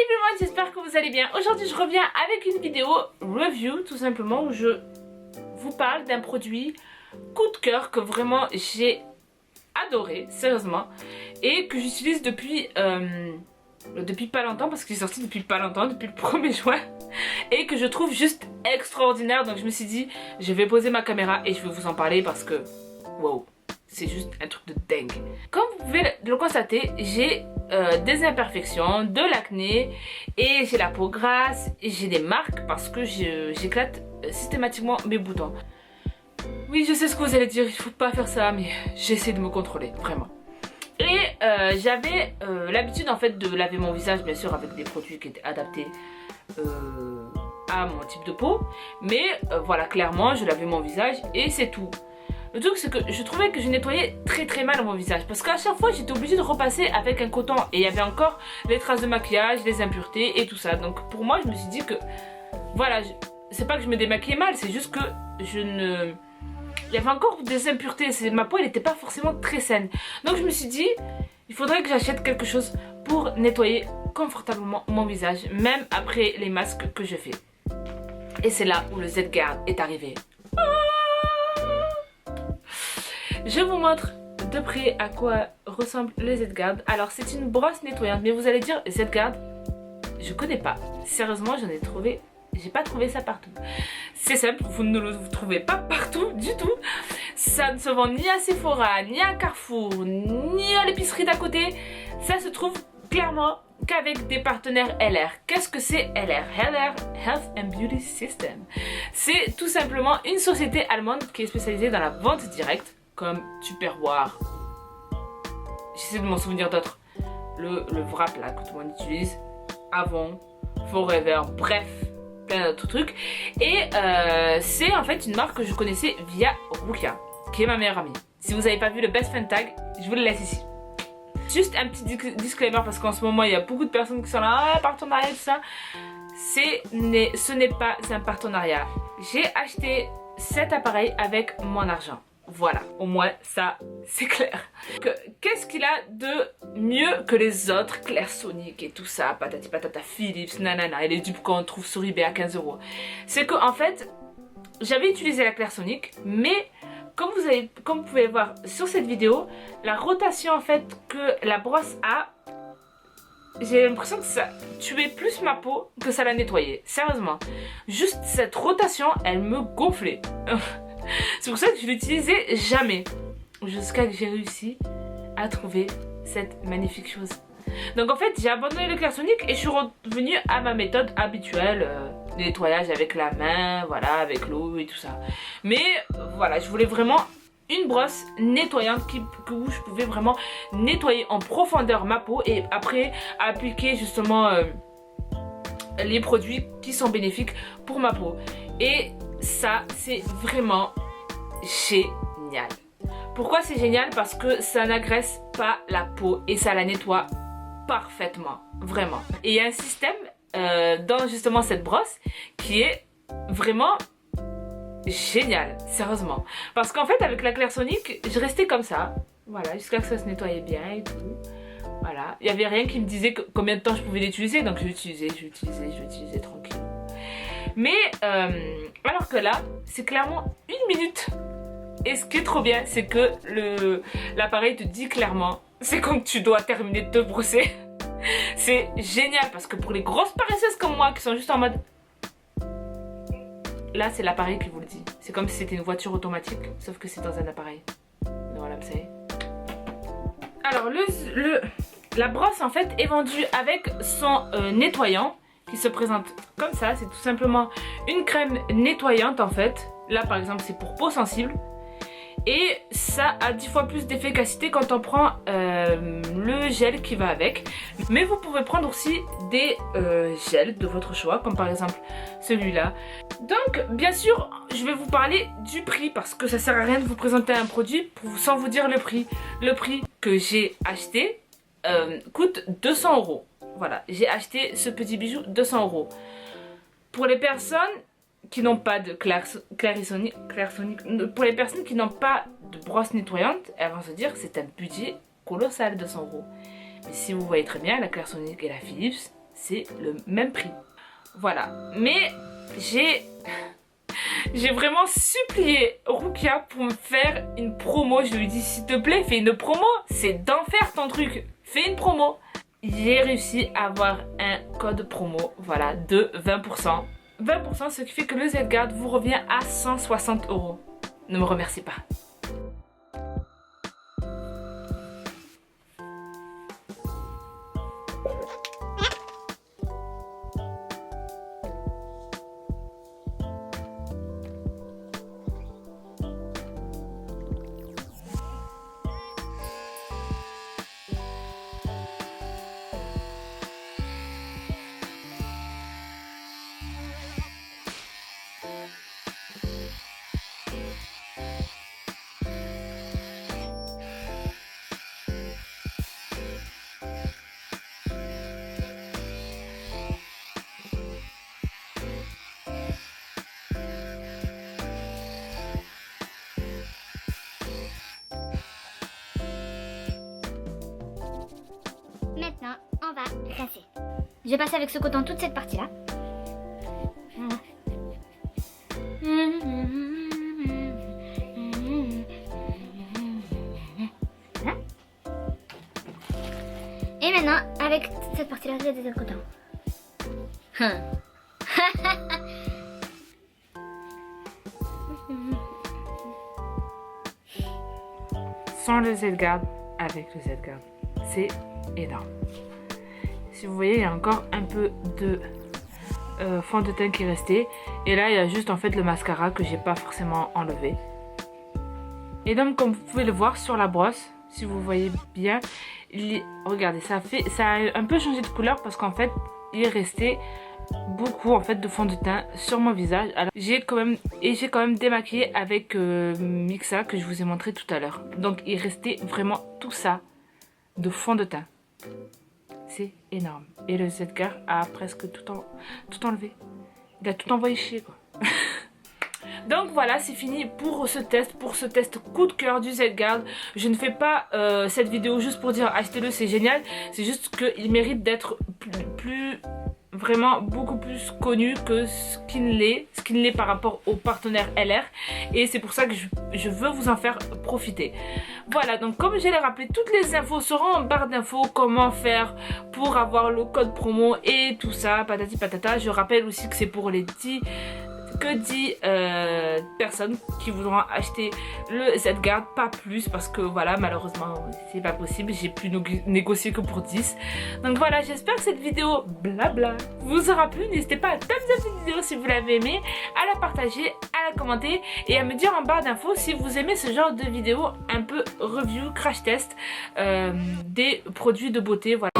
everyone, j'espère que vous allez bien. Aujourd'hui je reviens avec une vidéo review tout simplement où je vous parle d'un produit coup de cœur que vraiment j'ai adoré, sérieusement, et que j'utilise depuis pas longtemps parce qu'il est sorti depuis pas longtemps, depuis le 1er juin, et que je trouve juste extraordinaire. Donc je me suis dit je vais poser ma caméra et je vais vous en parler parce que wow, c'est juste un truc de dingue. Comme vous pouvez le constater, j'ai des imperfections, de l'acné et j'ai la peau grasse et j'ai des marques parce que j'éclate systématiquement mes boutons. Oui, je sais ce que vous allez dire, il faut pas faire ça, mais j'essaie de me contrôler, vraiment. Et j'avais l'habitude en fait de laver mon visage, bien sûr, avec des produits qui étaient adaptés à mon type de peau. Mais voilà, clairement, je lavais mon visage et c'est tout. Le truc c'est que je trouvais que je nettoyais très mal mon visage parce qu'à chaque fois j'étais obligée de repasser avec un coton et il y avait encore les traces de maquillage, les impuretés et tout ça. Donc pour moi je me suis dit que voilà, c'est pas que je me démaquillais mal, c'est juste que il y avait encore des impuretés, ma peau elle n'était pas forcément très saine. Donc je me suis dit il faudrait que j'achète quelque chose pour nettoyer confortablement mon visage même après les masques que je fais. Et c'est là où le Z-Guard est arrivé. Je vous montre de près à quoi ressemble le Z-Guard. Alors c'est une brosse nettoyante, mais vous allez dire Z-Guard, je connais pas. Sérieusement, j'ai pas trouvé ça partout. C'est simple, vous ne le trouvez pas partout du tout. Ça ne se vend ni à Sephora, ni à Carrefour, ni à l'épicerie d'à côté. Ça se trouve clairement qu'avec des partenaires LR. Qu'est-ce que c'est LR? LR, Health and Beauty System. C'est tout simplement une société allemande qui est spécialisée dans la vente directe, comme Tupperware. J'essaie de m'en souvenir d'autres. Le wrap là que tout le monde utilise. Avon, Forever, bref, plein d'autres trucs. Et c'est en fait une marque que je connaissais via Rukia, qui est ma meilleure amie. Si vous n'avez pas vu le Best Friend Tag, je vous le laisse ici. Juste un petit disclaimer parce qu'en ce moment il y a beaucoup de personnes qui sont là, ah, partenariat, tout ça. Ce n'est pas un partenariat. J'ai acheté cet appareil avec mon argent. Voilà, au moins ça c'est clair. Qu'est-ce qu'il a de mieux que les autres Clairsonic et tout ça, patati patata, Philips, nanana, et les dupes qu'on trouve sur eBay à 15 €. C'est que en fait, j'avais utilisé la Clairsonic, mais comme vous pouvez le voir sur cette vidéo, la rotation en fait que la brosse a, j'ai l'impression que ça tuait plus ma peau que ça la nettoyait. Sérieusement, juste cette rotation, elle me gonflait. C'est pour ça que je l'utilisais jamais. Jusqu'à que j'ai réussi à trouver cette magnifique chose. Donc en fait j'ai abandonné le Clairsonic et je suis revenue à ma méthode habituelle de nettoyage avec la main, voilà, avec l'eau et tout ça. Mais voilà, je voulais vraiment une brosse nettoyante où je pouvais vraiment nettoyer en profondeur ma peau et après appliquer justement les produits qui sont bénéfiques pour ma peau. Et ça c'est vraiment génial. Pourquoi c'est génial? Parce que ça n'agresse pas la peau et ça la nettoie parfaitement, vraiment. Et il y a un système dans justement cette brosse qui est vraiment génial, sérieusement. Parce qu'en fait avec la Clairsonic je restais comme ça, voilà, jusqu'à que ça se nettoyait bien et tout. Voilà, il n'y avait rien qui me disait combien de temps je pouvais l'utiliser, donc je l'utilisais tranquille. Mais alors que là, c'est clairement 1 minute. Et ce qui est trop bien, c'est que l'appareil te dit clairement, c'est quand tu dois terminer de te brosser. C'est génial parce que pour les grosses paresseuses comme moi qui sont juste en mode... Là, c'est l'appareil qui vous le dit. C'est comme si c'était une voiture automatique, sauf que c'est dans un appareil. Voilà, vous savez. Alors, la brosse en fait est vendue avec son nettoyant, qui se présente comme ça. C'est tout simplement une crème nettoyante en fait. Là par exemple c'est pour peau sensible et ça a 10 fois plus d'efficacité quand on prend le gel qui va avec. Mais vous pouvez prendre aussi des gels de votre choix, comme par exemple celui-là. Donc bien sûr je vais vous parler du prix parce que ça sert à rien de vous présenter un produit sans vous dire le prix. Le prix que j'ai acheté coûte 200 €. Voilà, j'ai acheté ce petit bijou 200 €. Pour les personnes qui n'ont pas de Clairsonic, pour les personnes qui n'ont pas de brosse nettoyante, elles vont se dire que c'est un budget colossal, 200 €. Mais si vous voyez très bien, la Clairsonic et la Philips, c'est le même prix. Voilà, mais j'ai vraiment supplié Rukia pour me faire une promo. Je lui ai dit s'il te plaît fais une promo, c'est d'enfer ton truc, fais une promo. J'ai réussi à avoir un code promo, voilà, de 20%. 20%, ce qui fait que le Z-Guard vous revient à 160 €. Ne me remerciez pas. Maintenant, on va rincer. Je vais passer avec ce coton toute cette partie-là. Voilà. Voilà. Et maintenant, avec cette partie-là, je vais détailler le coton. Sans le Z-Guard, avec le Z-Guard, c'est énorme. Si vous voyez, il y a encore un peu de fond de teint qui est resté. Et là, il y a juste en fait le mascara que j'ai pas forcément enlevé. Et donc, comme vous pouvez le voir sur la brosse, si vous voyez bien, regardez, ça a un peu changé de couleur parce qu'en fait, il est resté beaucoup en fait de fond de teint sur mon visage. Alors j'ai quand même démaquillé avec Mixa que je vous ai montré tout à l'heure. Donc il restait vraiment tout ça de fond de teint. C'est énorme. Et le Z-Guard a presque tout enlevé. Il a tout envoyé chier quoi. Donc voilà, c'est fini pour ce test coup de cœur du Z-Guard. Je ne fais pas cette vidéo juste pour dire achetez-le, c'est génial. C'est juste qu'il mérite d'être vraiment beaucoup plus connu que ce qu'il l'est par rapport au partenaire LR, et c'est pour ça que je veux vous en faire profiter. Voilà, donc comme je l'ai rappelé, toutes les infos seront en barre d'infos, comment faire pour avoir le code promo et tout ça, patati patata. Je rappelle aussi que c'est pour les 10 personnes qui voudront acheter le Z-Guard, pas plus, parce que voilà, malheureusement c'est pas possible, j'ai pu négocier que pour 10. Donc voilà, j'espère que cette vidéo blabla vous aura plu. N'hésitez pas à thumbs up cette vidéo si vous l'avez aimée, à la partager, à la commenter et à me dire en barre d'infos si vous aimez ce genre de vidéo un peu review, crash test des produits de beauté. Voilà.